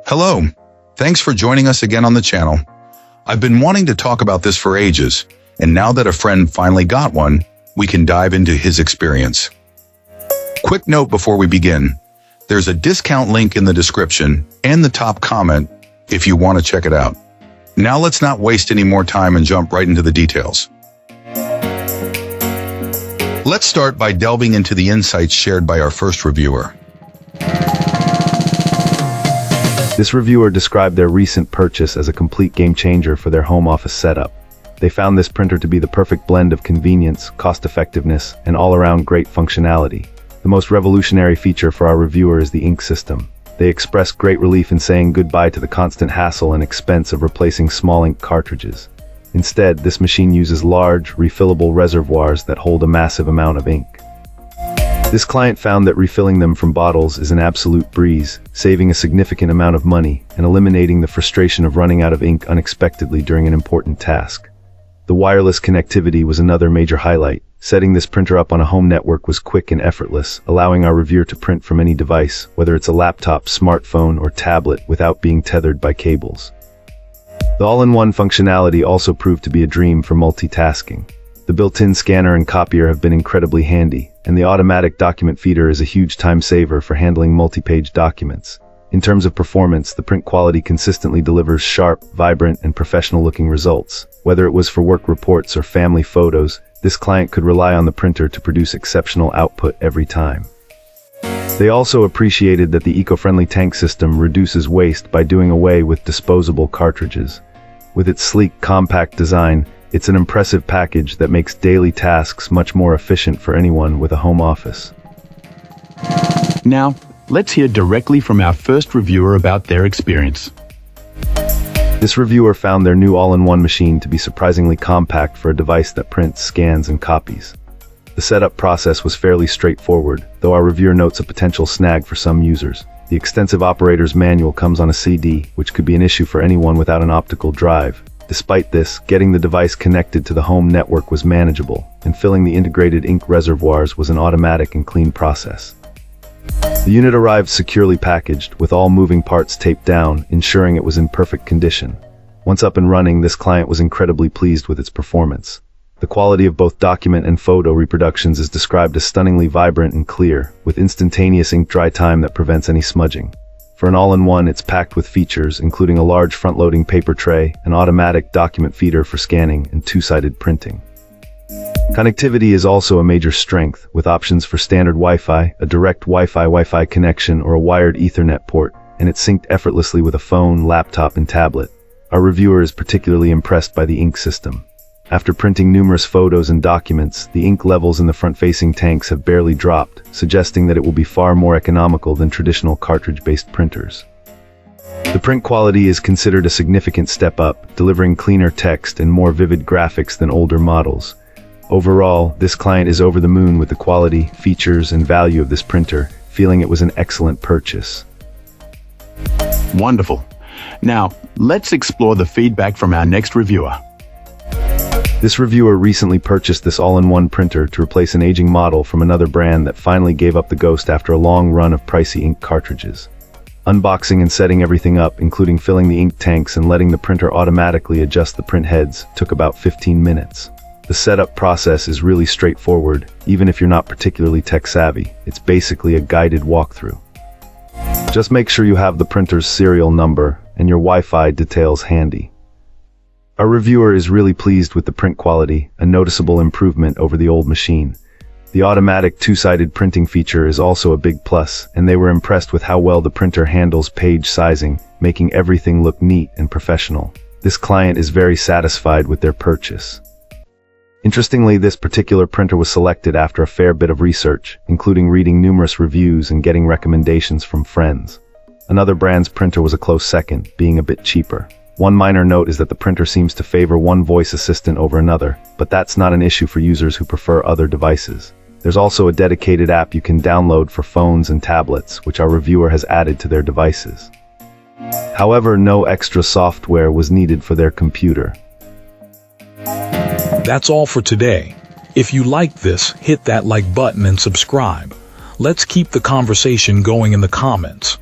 Hello, thanks for joining us again on the channel. I've been wanting to talk about this for ages, and now that a friend finally got one, we can dive into his experience. Quick note before we begin, there's a discount link in the description and the top comment if you want to check it out. Now let's not waste any more time and jump right into the details. Let's start by delving into the insights shared by our first reviewer. This reviewer described their recent purchase as a complete game changer for their home office setup. They found this printer to be the perfect blend of convenience, cost-effectiveness, and all-around great functionality. The most revolutionary feature for our reviewer is the ink system. They expressed great relief in saying goodbye to the constant hassle and expense of replacing small ink cartridges. Instead, this machine uses large, refillable reservoirs that hold a massive amount of ink. This client found that refilling them from bottles is an absolute breeze, saving a significant amount of money and eliminating the frustration of running out of ink unexpectedly during an important task. The wireless connectivity was another major highlight. Setting this printer up on a home network was quick and effortless, allowing our reviewer to print from any device, whether it's a laptop, smartphone, or tablet, without being tethered by cables. The all-in-one functionality also proved to be a dream for multitasking. The built-in scanner and copier have been incredibly handy, and the automatic document feeder is a huge time saver for handling multi-page documents. In terms of performance, the print quality consistently delivers sharp, vibrant, and professional-looking results. Whether it was for work reports or family photos, this client could rely on the printer to produce exceptional output every time. They also appreciated that the eco-friendly tank system reduces waste by doing away with disposable cartridges. With its sleek, compact design, it's an impressive package that makes daily tasks much more efficient for anyone with a home office. Now, let's hear directly from our first reviewer about their experience. This reviewer found their new all-in-one machine to be surprisingly compact for a device that prints, scans, and copies. The setup process was fairly straightforward, though our reviewer notes a potential snag for some users. The extensive operator's manual comes on a CD, which could be an issue for anyone without an optical drive. Despite this, getting the device connected to the home network was manageable, and filling the integrated ink reservoirs was an automatic and clean process. The unit arrived securely packaged, with all moving parts taped down, ensuring it was in perfect condition. Once up and running, this client was incredibly pleased with its performance. The quality of both document and photo reproductions is described as stunningly vibrant and clear, with instantaneous ink dry time that prevents any smudging. For an all-in-one, it's packed with features, including a large front-loading paper tray, an automatic document feeder for scanning, and two-sided printing. Connectivity is also a major strength, with options for standard Wi-Fi, a direct Wi-Fi connection, or a wired Ethernet port, and it's synced effortlessly with a phone, laptop, and tablet. Our reviewer is particularly impressed by the ink system. After printing numerous photos and documents, the ink levels in the front-facing tanks have barely dropped, suggesting that it will be far more economical than traditional cartridge-based printers. The print quality is considered a significant step up, delivering cleaner text and more vivid graphics than older models. Overall, this client is over the moon with the quality, features, and value of this printer, feeling it was an excellent purchase. Wonderful. Now, let's explore the feedback from our next reviewer. This reviewer recently purchased this all-in-one printer to replace an aging model from another brand that finally gave up the ghost after a long run of pricey ink cartridges. Unboxing and setting everything up, including filling the ink tanks and letting the printer automatically adjust the print heads, took about 15 minutes. The setup process is really straightforward, even if you're not particularly tech-savvy. It's basically a guided walkthrough. Just make sure you have the printer's serial number and your Wi-Fi details handy. Our reviewer is really pleased with the print quality, a noticeable improvement over the old machine. The automatic two-sided printing feature is also a big plus, and they were impressed with how well the printer handles page sizing, making everything look neat and professional. This client is very satisfied with their purchase. Interestingly, this particular printer was selected after a fair bit of research, including reading numerous reviews and getting recommendations from friends. Another brand's printer was a close second, being a bit cheaper. One minor note is that the printer seems to favor one voice assistant over another, but that's not an issue for users who prefer other devices. There's also a dedicated app you can download for phones and tablets, which our reviewer has added to their devices. However, no extra software was needed for their computer. That's all for today. If you liked this, hit that like button and subscribe. Let's keep the conversation going in the comments.